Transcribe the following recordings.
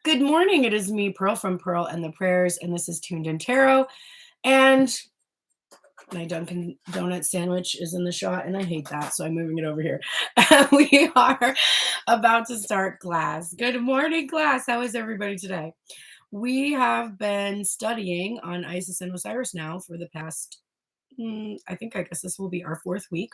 Good morning. It is me, Pearl from Pearl and the Prayers, and this is Tuned in Tarot. And my Dunkin' Donut sandwich is in the shot, and I hate that, so I'm moving it over here. We are about to start class. Good morning, class. How is everybody today? We have been studying on Isis and Osiris now for the past, I guess this will be our fourth week.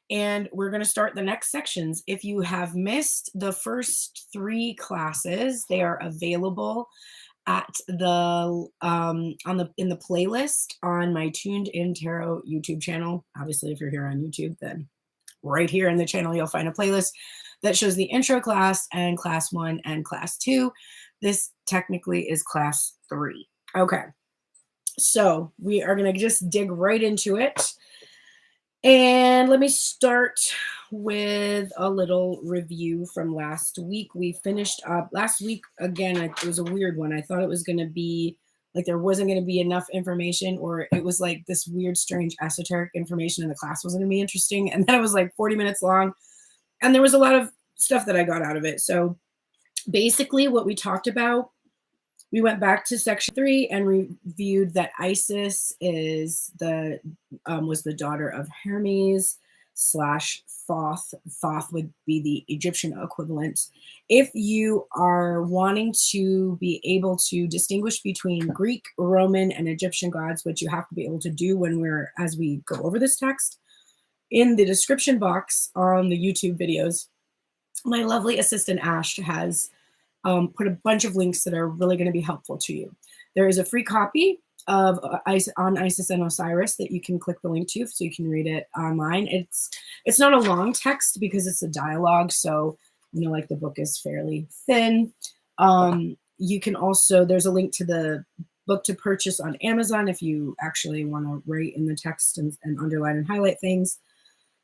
And we're going to start the next sections. If you have missed the first three classes, they are available at the in the playlist on my Tuned in Tarot YouTube channel. Obviously, if you're here on YouTube, then right here in the channel you'll find a playlist that shows the intro class and class 1 and class 2. This technically is class 3. Okay, so we are going to just dig right into it. And let me start with a little review from last week. We finished up last week. Again, it was a weird one. I thought it was going to be like there wasn't going to be enough information, or it was like this weird, strange, esoteric information, and the class wasn't going to be interesting. And then it was like 40 minutes long. And there was a lot of stuff that I got out of it. So basically what we talked about, we went back to section 3 and reviewed that Isis is was the daughter of Hermes / Thoth. Thoth would be the Egyptian equivalent. If you are wanting to be able to distinguish between Greek, Roman, and Egyptian gods, which you have to be able to do as we go over this text, in the description box on the YouTube videos, my lovely assistant Ash has put a bunch of links that are really going to be helpful to you. There is a free copy of on Isis and Osiris that you can click the link to so you can read it online. It's not a long text because it's a dialogue, so like the book is fairly thin. You can also, there's a link to the book to purchase on Amazon if you actually want to write in the text and underline and highlight things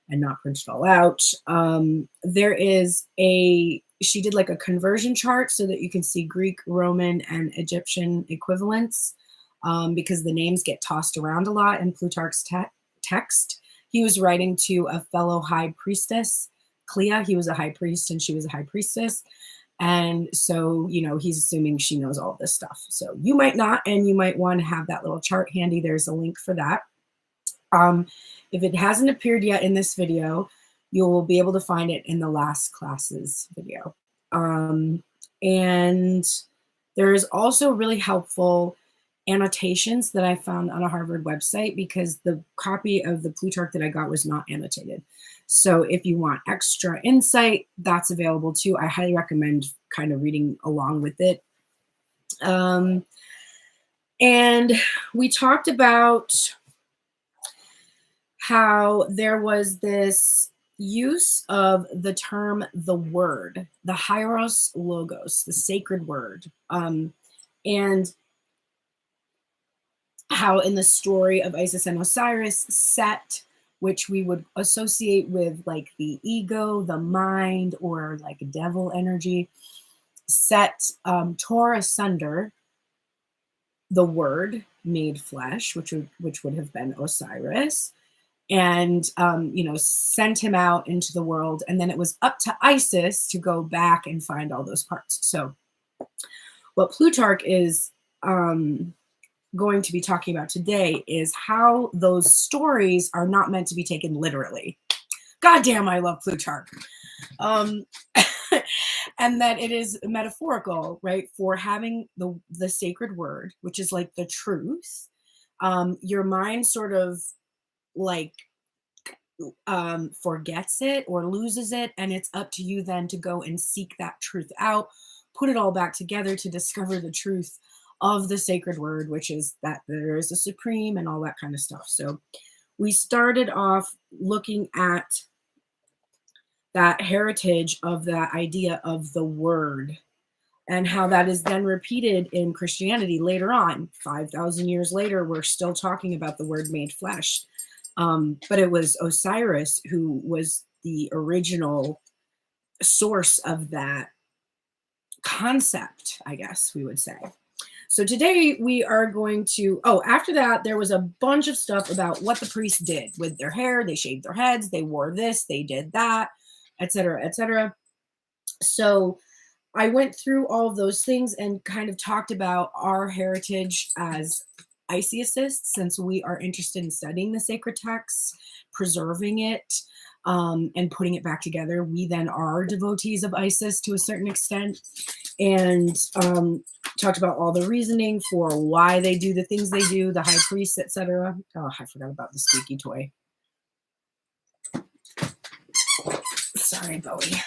and not print it all out. There is she did like a conversion chart so that you can see Greek, Roman, and Egyptian equivalents because the names get tossed around a lot in Plutarch's text. He was writing to a fellow high priestess, Clea. He was a high priest and she was a high priestess. And so, he's assuming she knows all this stuff. So you might not, and you might want to have that little chart handy. There's a link for that. If it hasn't appeared yet in this video, you will be able to find it in the last class's video. And there is also really helpful annotations that I found on a Harvard website because the copy of the Plutarch that I got was not annotated. So if you want extra insight, that's available too. I highly recommend kind of reading along with it. And we talked about how there was this use of the term the word, the hieros logos, the sacred word, and how in the story of Isis and Osiris, Set, which we would associate with like the ego, the mind, or like devil energy, Set tore asunder the word made flesh, which would have been Osiris, and sent him out into the world. And then it was up to Isis to go back and find all those parts. So what Plutarch is going to be talking about today is how those stories are not meant to be taken literally. God damn, I love Plutarch. And that it is metaphorical, right? For having the sacred word, which is like the truth. Your mind sort of like forgets it or loses it, and it's up to you then to go and seek that truth out, put it all back together to discover the truth of the sacred word, which is that there is a supreme and all that kind of stuff. So we started off looking at that heritage of that idea of the word and how that is then repeated in Christianity later on. 5,000 years later, we're still talking about the word made flesh. But it was Osiris who was the original source of that concept, I guess we would say. So today we are going to, after that, there was a bunch of stuff about what the priests did with their hair. They shaved their heads, they wore this, they did that, etc., etc. So I went through all of those things and kind of talked about our heritage as Isiasists, since we are interested in studying the sacred texts, preserving it, and putting it back together. We then are devotees of Isis to a certain extent, and talked about all the reasoning for why they do the things they do, the high priests, etc. Oh, I forgot about the squeaky toy. Sorry, Bowie.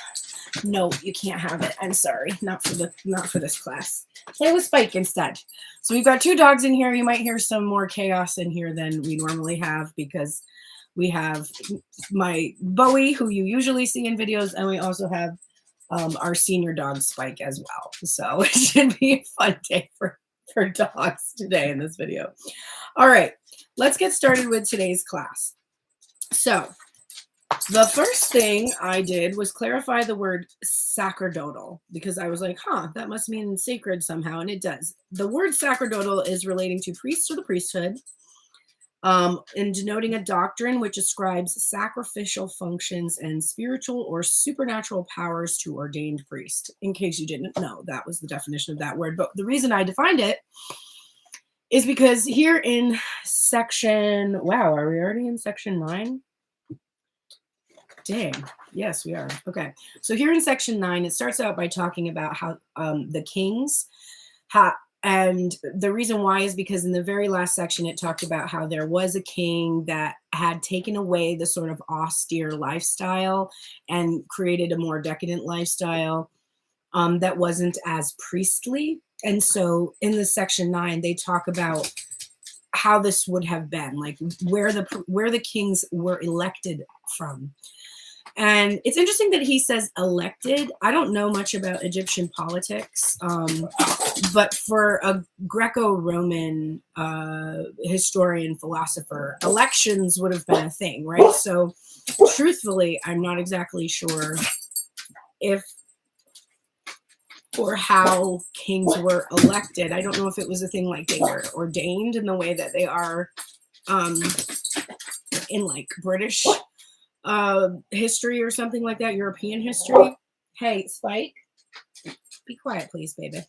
No, you can't have it. I'm sorry. Not for this class. Play with Spike instead. So we've got 2 dogs in here. You might hear some more chaos in here than we normally have, because we have my Bowie, who you usually see in videos, and we also have our senior dog Spike as well. So it should be a fun day for dogs today in this video. All right, let's get started with today's class. So the first thing I did was clarify the word sacerdotal, because I was like, that must mean sacred somehow, and it does. The word sacerdotal is relating to priests or the priesthood, and denoting a doctrine which ascribes sacrificial functions and spiritual or supernatural powers to ordained priests. In case you didn't know, that was the definition of that word. But the reason I defined it is because here in section, wow, are we already in section 9? Dang. Yes, we are. Okay. So here in section 9, it starts out by talking about how the kings, and the reason why is because in the very last section, it talked about how there was a king that had taken away the sort of austere lifestyle and created a more decadent lifestyle that wasn't as priestly. And so in the section 9, they talk about how this would have been, like where the kings were elected from. And it's interesting that he says elected. I don't know much about Egyptian politics, but for a Greco-Roman historian, philosopher, elections would have been a thing, right? So truthfully, I'm not exactly sure if or how kings were elected. I don't know if it was a thing like they were ordained in the way that they are in like British history or something like that, European history. Hey, Spike, be quiet, please, baby.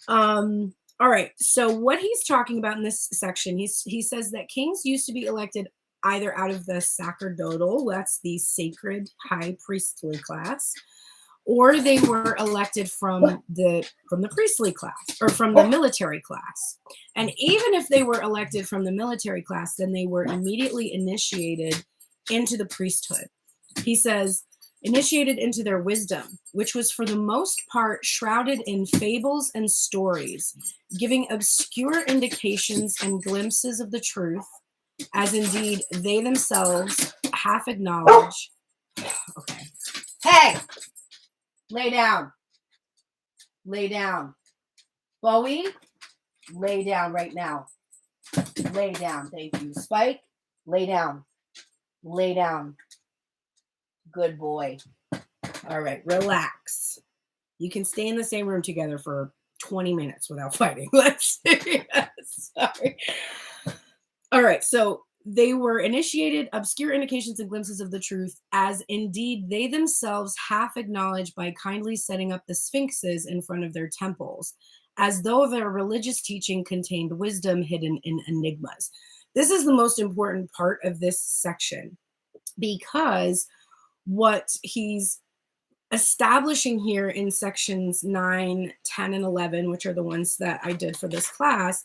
All right. So what he's talking about in this section, he says that kings used to be elected either out of the sacerdotal, that's the sacred high priestly class, or they were elected from the priestly class or from the military class. And even if they were elected from the military class, then they were immediately initiated into the priesthood. He says, initiated into their wisdom, which was for the most part shrouded in fables and stories, giving obscure indications and glimpses of the truth, as indeed they themselves half acknowledge. Okay. Hey! Lay down. Lay down. Bowie, lay down right now. Lay down. Thank you. Spike, lay down. Lay down. Good boy. All right, relax. You can stay in the same room together for 20 minutes without fighting. Let's see. Sorry. All right, so they were initiated, obscure indications and glimpses of the truth, as indeed they themselves half acknowledge by kindly setting up the sphinxes in front of their temples, as though their religious teaching contained wisdom hidden in enigmas. This is the most important part of this section, because what he's establishing here in sections 9, 10, and 11, which are the ones that I did for this class,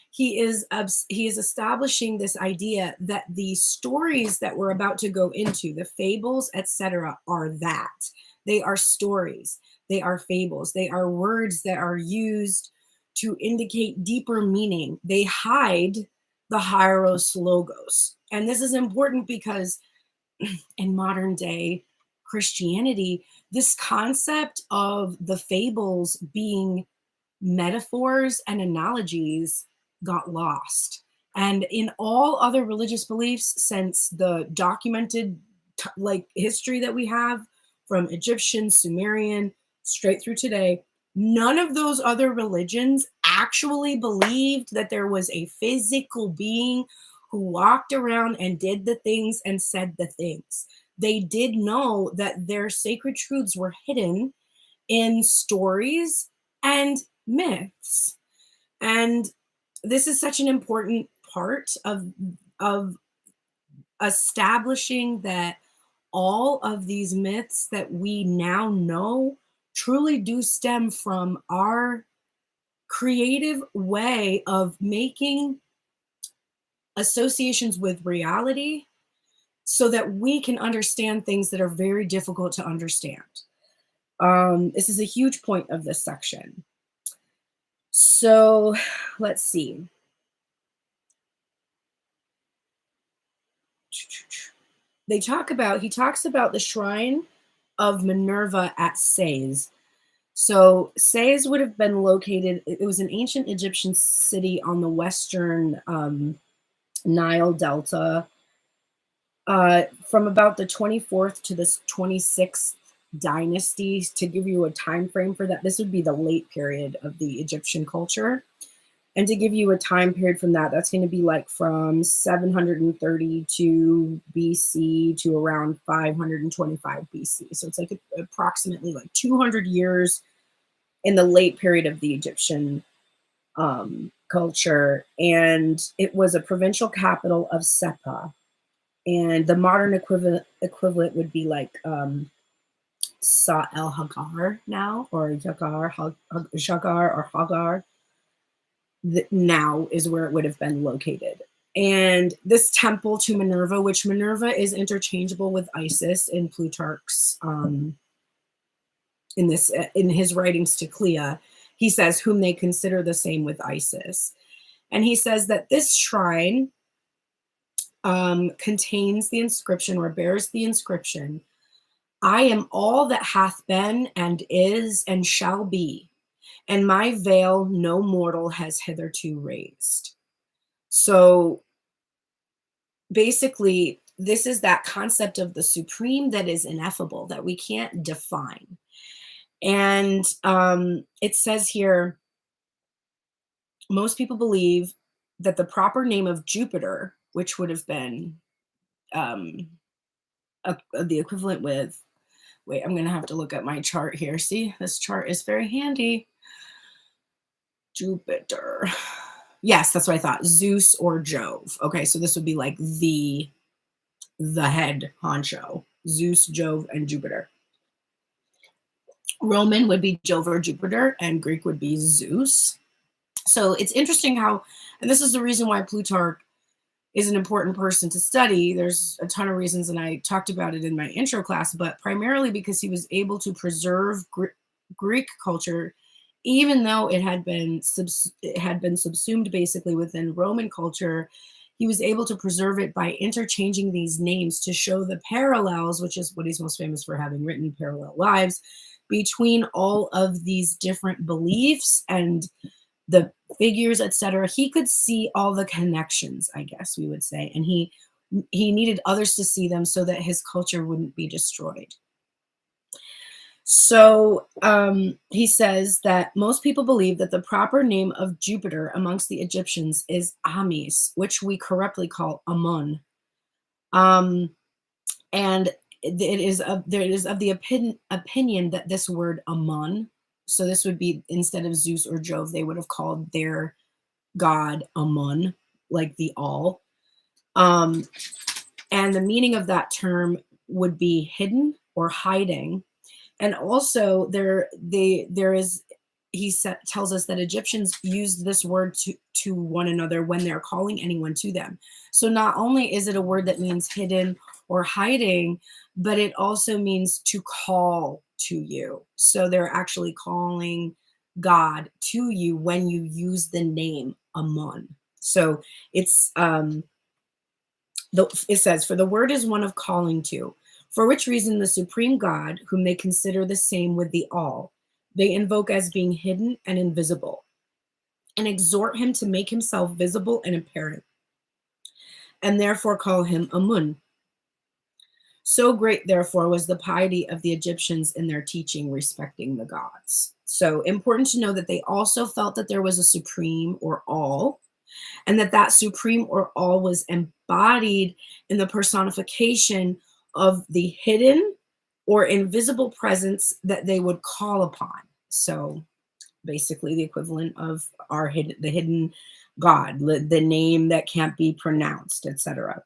he is establishing this idea that the stories that we're about to go into, the fables, etc., are that. They are stories. They are fables. They are words that are used to indicate deeper meaning. They hide the hieros logos. And this is important because in modern day Christianity, this concept of the fables being metaphors and analogies got lost. And in all other religious beliefs since the documented history that we have from Egyptian, Sumerian, straight through today, none of those other religions actually believed that there was a physical being who walked around and did the things and said the things. They did know that their sacred truths were hidden in stories and myths. And this is such an important part of establishing that all of these myths that we now know truly do stem from our creative way of making associations with reality so that we can understand things that are very difficult to understand. This is a huge point of this section. So let's see. He talks about the shrine of Minerva at Saiz. So Saiz would have been located, it was an ancient Egyptian city on the western Nile Delta from about the 24th to the 26th dynasty. To give you a time frame for that, this would be the late period of the Egyptian culture. And to give you a time period from that, that's going to be like from 732 BC to around 525 BC. So it's like approximately like 200 years in the late period of the Egyptian culture. And it was a provincial capital of Sepha. And the modern equivalent would be like Sa el Hagar now, or Jagar or Hagar. Now is where it would have been located. And this temple to Minerva, which Minerva is interchangeable with Isis in Plutarch's in his writings to Clea, he says whom they consider the same with Isis. And he says that this shrine contains the inscription, or bears the inscription, I am all that hath been and is and shall be, and my veil no mortal has hitherto raised. So basically, this is that concept of the supreme that is ineffable, that we can't define. And it says here, most people believe that the proper name of Jupiter, which would have been the equivalent with, wait, I'm going to have to look at my chart here. See, this chart is very handy. Jupiter. Yes, that's what I thought. Zeus or Jove. Okay, so this would be like the head honcho. Zeus, Jove, and Jupiter. Roman would be Jove or Jupiter, and Greek would be Zeus. So it's interesting how, and this is the reason why Plutarch is an important person to study. There's a ton of reasons, and I talked about it in my intro class, but primarily because he was able to preserve Greek culture, even though it had been subsumed basically within Roman culture. He was able to preserve it by interchanging these names to show the parallels, which is what he's most famous for having written, Parallel Lives, between all of these different beliefs and the figures, etc. He could see all the connections, I guess we would say, and he needed others to see them so that his culture wouldn't be destroyed. So he says that most people believe that the proper name of Jupiter amongst the Egyptians is Amis, which we corruptly call Amun. And there is of the opinion that this word Amun, so this would be, instead of Zeus or Jove, they would have called their god Amun, like the all. And the meaning of that term would be hidden or hiding. And also tells us that Egyptians used this word to one another when they're calling anyone to them. So not only is it a word that means hidden or hiding, but it also means to call to you. So they're actually calling God to you when you use the name Amun. So it says, for the word is one of calling to, for which reason the supreme God, whom they consider the same with the all, they invoke as being hidden and invisible, and exhort him to make himself visible and apparent, and therefore call him Amun. So great, therefore, was the piety of the Egyptians in their teaching respecting the gods. So important to know that they also felt that there was a supreme or all, and that supreme or all was embodied in the personification of the hidden or invisible presence that they would call upon. So basically the equivalent of the hidden God, the name that can't be pronounced, etc.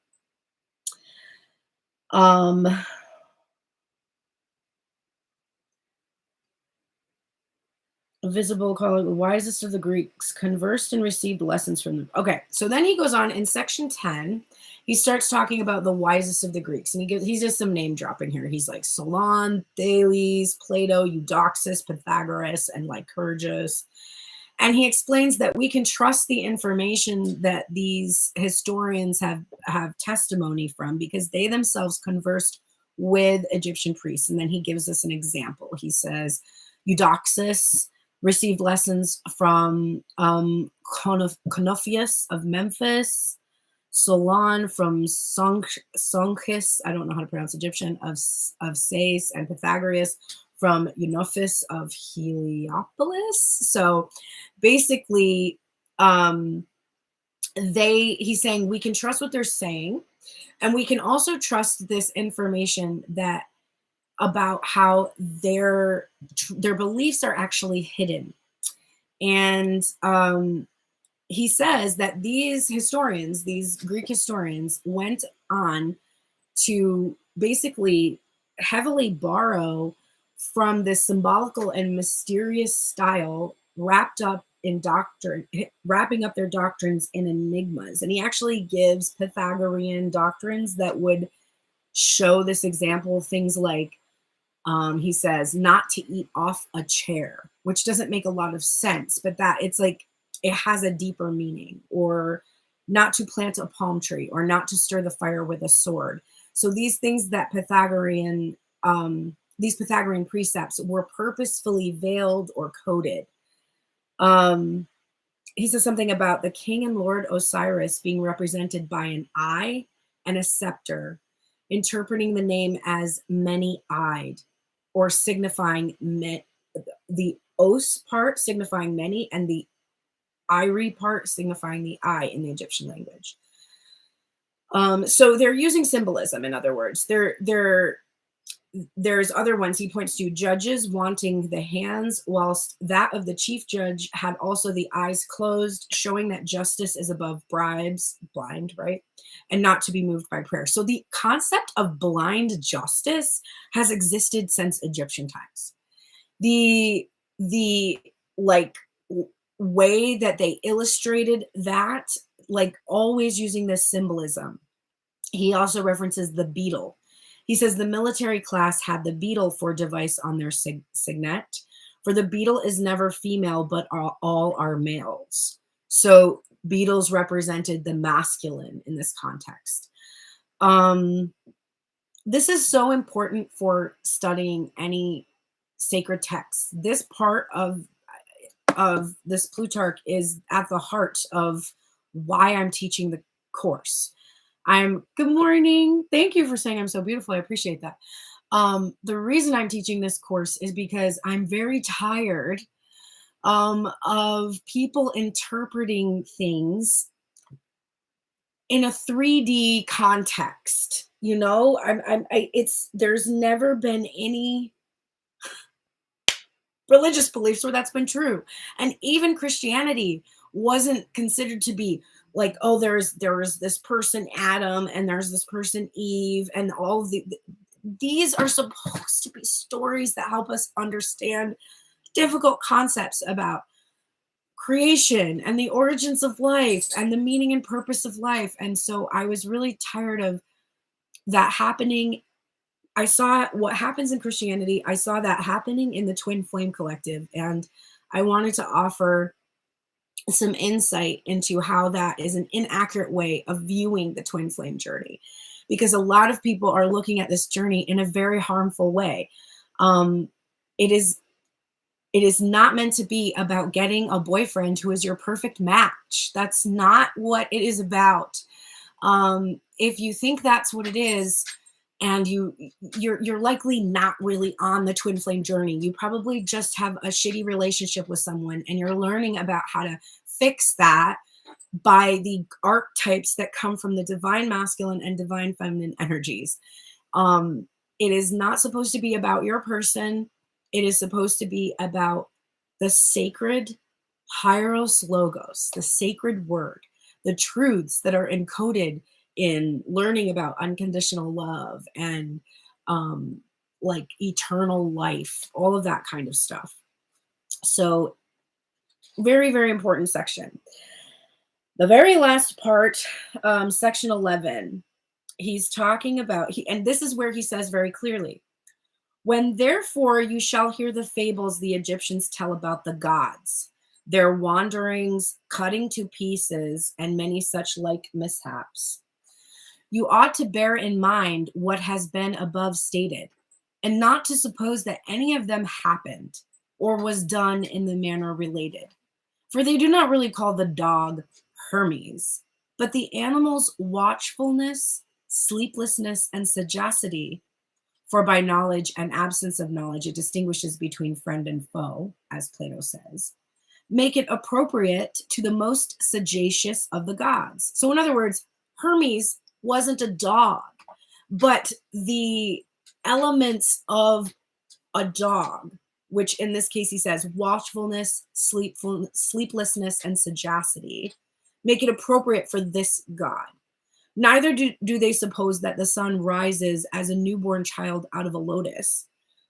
Visible calling, the wisest of the Greeks conversed and received lessons from them. Okay, so then he goes on in section 10. He starts talking about the wisest of the Greeks, and he's just some name dropping here. He's like Solon, Thales, Plato, Eudoxus, Pythagoras, and Lycurgus. And he explains that we can trust the information that these historians have testimony from because they themselves conversed with Egyptian priests. And then he gives us an example. He says Eudoxus received lessons from Conophus of Memphis, Solon from Sonchis, I don't know how to pronounce Egyptian, of Saiz, and Pythagoras from Eunophus of Heliopolis. So basically, he's saying we can trust what they're saying, and we can also trust this information that about how their beliefs are actually hidden. And he says that these historians, these Greek historians, went on to basically heavily borrow from this symbolical and mysterious style wrapping up their doctrines in enigmas. And he actually gives Pythagorean doctrines that would show this example, things like he says not to eat off a chair, which doesn't make a lot of sense, but that it's like it has a deeper meaning, or not to plant a palm tree, or not to stir the fire with a sword. So these things that these Pythagorean precepts were purposefully veiled or coded. He says something about the king and lord Osiris being represented by an eye and a scepter, interpreting the name as many-eyed, or signifying the os part signifying many, and the Iri part signifying the eye in the Egyptian language. So they're using symbolism, in other words. There's other ones. He points to judges wanting the hands, whilst that of the chief judge had also the eyes closed, showing that justice is above bribes, blind, right? And not to be moved by prayer. So the concept of blind justice has existed since Egyptian times. The way that they illustrated that, always using this symbolism. He also references the beetle. He says the military class had the beetle for device on their signet, for the beetle is never female, but all are males. So beetles represented the masculine in this context. This is so important for studying any sacred text. This part of this Plutarch is at the heart of why I'm teaching the course. Good morning. Thank you for saying I'm so beautiful. I appreciate that. The reason I'm teaching this course is because I'm very tired of people interpreting things in a 3D context. There's never been any religious beliefs where that's been true. And even Christianity wasn't considered to be like, oh, there's this person Adam and there's this person Eve, and all of these are supposed to be stories that help us understand difficult concepts about creation and the origins of life and the meaning and purpose of life. And so I was really tired of that happening. I saw what happens in Christianity. I saw that happening in the Twin Flame Collective, and I wanted to offer some insight into how that is an inaccurate way of viewing the Twin Flame journey, because a lot of people are looking at this journey in a very harmful way. It is not meant to be about getting a boyfriend who is your perfect match. That's not what it is about. If you think that's what it is, and you're likely not really on the twin flame journey. You probably just have a shitty relationship with someone, and you're learning about how to fix that by the archetypes that come from the divine masculine and divine feminine energies. It is not supposed to be about your person. It is supposed to be about the sacred hieros logos, the sacred word, the truths that are encoded in learning about unconditional love and like eternal life, all of that kind of stuff. So very, very important section. The very last part, section 11, he's talking about, and this is where he says very clearly, when therefore you shall hear the fables the Egyptians tell about the gods, their wanderings, cutting to pieces, and many such like mishaps, you ought to bear in mind what has been above stated, and not to suppose that any of them happened or was done in the manner related. For they do not really call the dog Hermes, but the animal's watchfulness, sleeplessness, and sagacity, for by knowledge and absence of knowledge it distinguishes between friend and foe, as Plato says, make it appropriate to the most sagacious of the gods. So in other words, Hermes wasn't a dog, but the elements of a dog, which in this case he says watchfulness, sleeplessness, and sagacity, make it appropriate for this god. Neither do they suppose that the sun rises as a newborn child out of a lotus,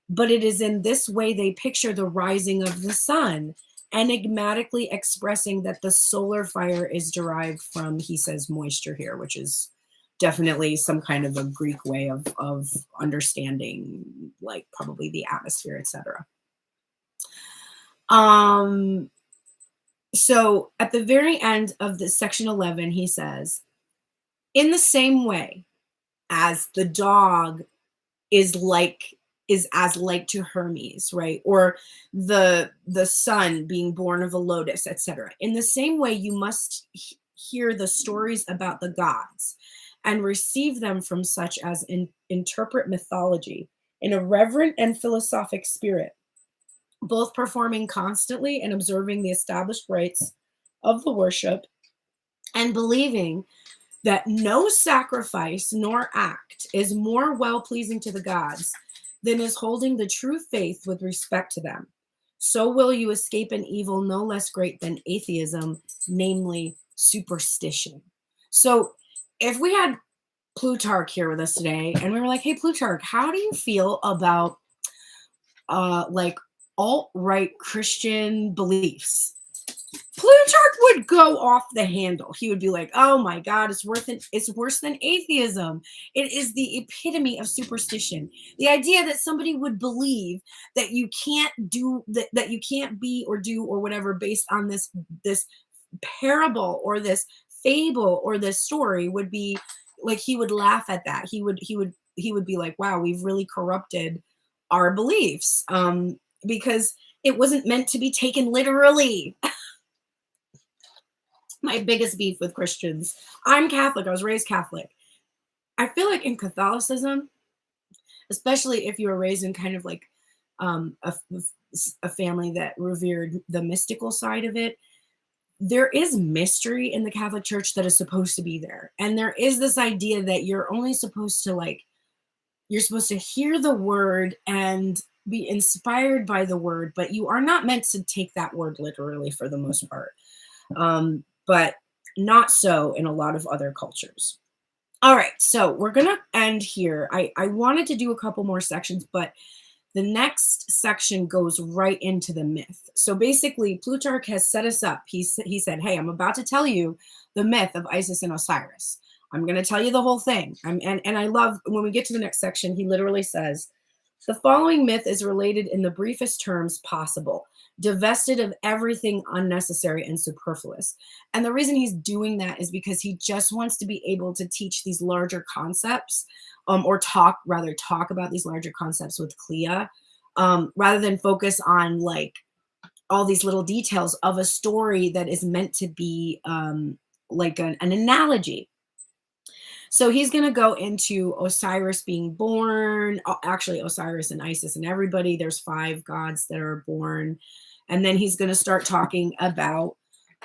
but it is in this way they picture the rising of the sun, enigmatically expressing that the solar fire is derived from, he says, moisture here, which is definitely some kind of a Greek way of understanding, like probably the atmosphere, etc. So at the very end of the section 11, he says, in the same way as the dog is as like to Hermes, right? Or the sun being born of a lotus, etc. In the same way, you must hear the stories about the gods and receive them from such as interpret mythology in a reverent and philosophic spirit, both performing constantly and observing the established rites of the worship, and believing that no sacrifice nor act is more well-pleasing to the gods than is holding the true faith with respect to them. So will you escape an evil no less great than atheism, namely superstition. So if we had Plutarch here with us today and we were like, hey, Plutarch, how do you feel about like alt-right Christian beliefs? Plutarch would go off the handle. He would be like, oh my God, it's worse than atheism. It is the epitome of superstition. The idea that somebody would believe that you can't do that you can't be or do or whatever based on this parable or this fable or this story would be like, he would laugh at that. He would be like, wow, we've really corrupted our beliefs because it wasn't meant to be taken literally. My biggest beef with Christians. I'm Catholic. I was raised Catholic. I feel like in Catholicism, especially if you were raised in kind of like a family that revered the mystical side of it, there is mystery in the Catholic Church that is supposed to be there. And there is this idea that you're only supposed to you're supposed to hear the word and be inspired by the word, but you are not meant to take that word literally for the most part. But not so in a lot of other cultures. All right, so we're going to end here. I wanted to do a couple more sections, but the next section goes right into the myth. So basically, Plutarch has set us up. He said, hey, I'm about to tell you the myth of Isis and Osiris. I'm going to tell you the whole thing. And I love when we get to the next section, he literally says, the following myth is related in the briefest terms possible, divested of everything unnecessary and superfluous. And the reason he's doing that is because he just wants to be able to teach these larger concepts, or talk about these larger concepts with Clea, rather than focus on like all these little details of a story that is meant to be like an analogy. So he's going to go into Osiris being born, actually Osiris and Isis and everybody. There's 5 gods that are born. And then he's going to start talking about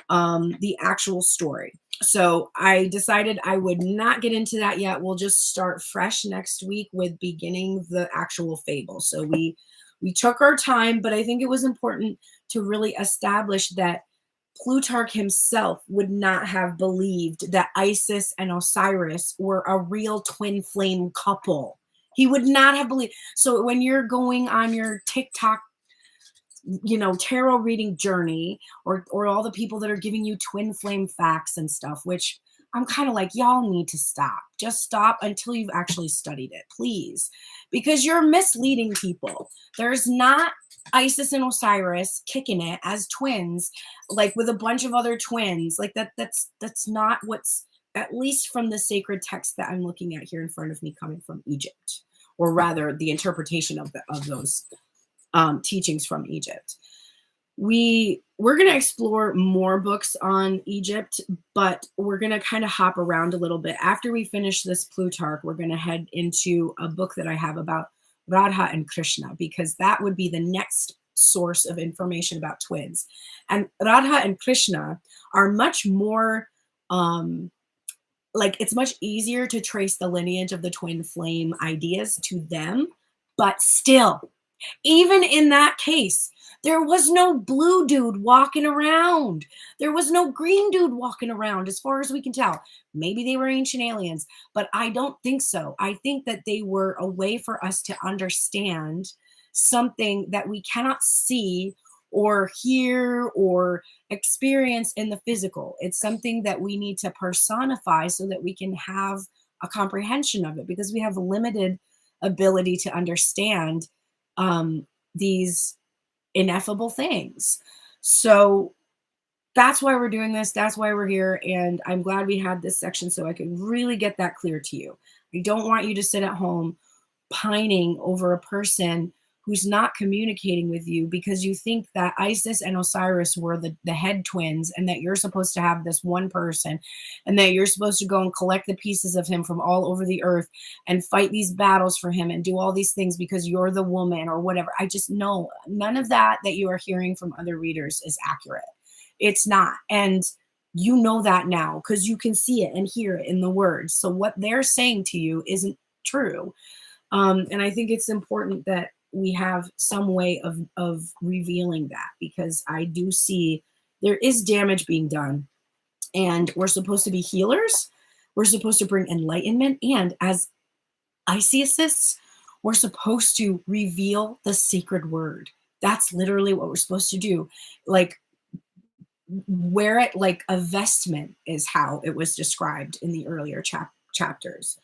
the actual story. So I decided I would not get into that yet. We'll just start fresh next week with beginning the actual fable. So we took our time, but I think it was important to really establish that Plutarch himself would not have believed that Isis and Osiris were a real twin flame couple. He would not have believed. So when you're going on your TikTok, tarot reading journey, or all the people that are giving you twin flame facts and stuff, which I'm kind of like, y'all need to stop. Just stop until you've actually studied it, please, because you're misleading people. There's not Isis and Osiris kicking it as twins, like with a bunch of other twins. Like that's not what's, at least from the sacred text that I'm looking at here in front of me, coming from Egypt, or rather the interpretation of those teachings from Egypt. We're going to explore more books on Egypt, but we're going to kind of hop around a little bit. After we finish this Plutarch, we're going to head into a book that I have about Radha and Krishna, because that would be the next source of information about twins. And Radha and Krishna are much more, it's much easier to trace the lineage of the twin flame ideas to them, but still, even in that case, there was no blue dude walking around. There was no green dude walking around, as far as we can tell. Maybe they were ancient aliens, but I don't think so. I think that they were a way for us to understand something that we cannot see or hear or experience in the physical. It's something that we need to personify so that we can have a comprehension of it, because we have limited ability to understand these ineffable things. So that's why we're doing this. That's why we're here. And I'm glad we had this section so I could really get that clear to you. I don't want you to sit at home pining over a person who's not communicating with you because you think that Isis and Osiris were the head twins, and that you're supposed to have this one person, and that you're supposed to go and collect the pieces of him from all over the earth and fight these battles for him and do all these things because you're the woman or whatever. I just know none of that you are hearing from other readers is accurate. It's not. And you know that now because you can see it and hear it in the words. So what they're saying to you isn't true. And I think it's important that we have some way of revealing that, because I do see there is damage being done, and we're supposed to be healers. We're supposed to bring enlightenment. And as Isises, we're supposed to reveal the sacred word. That's literally what we're supposed to do. Like, wear it like a vestment is how it was described in the earlier chapters.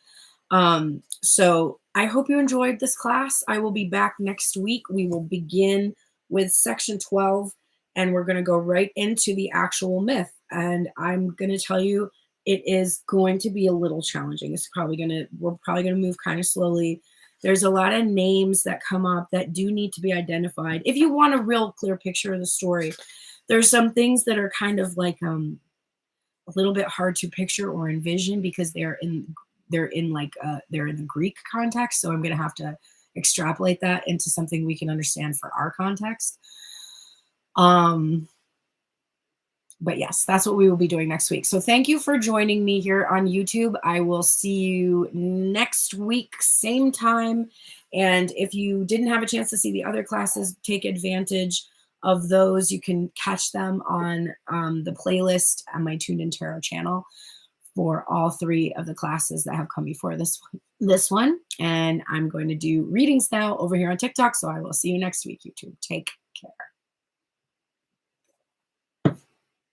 So I hope you enjoyed this class. I will be back next week. We will begin with section 12, and we're going to go right into the actual myth. And I'm going to tell you, it is going to be a little challenging. We're probably going to move kind of slowly. There's a lot of names that come up that do need to be identified. If you want a real clear picture of the story, there's some things that are kind of like a little bit hard to picture or envision because they're in the Greek context. So I'm going to have to extrapolate that into something we can understand for our context. But yes, that's what we will be doing next week. So thank you for joining me here on YouTube. I will see you next week, same time. And if you didn't have a chance to see the other classes, take advantage of those. You can catch them on the playlist on my Tuned In Tarot channel for all three of the classes that have come before this one. And I'm going to do readings now over here on TikTok. So I will see you next week, YouTube. Take care.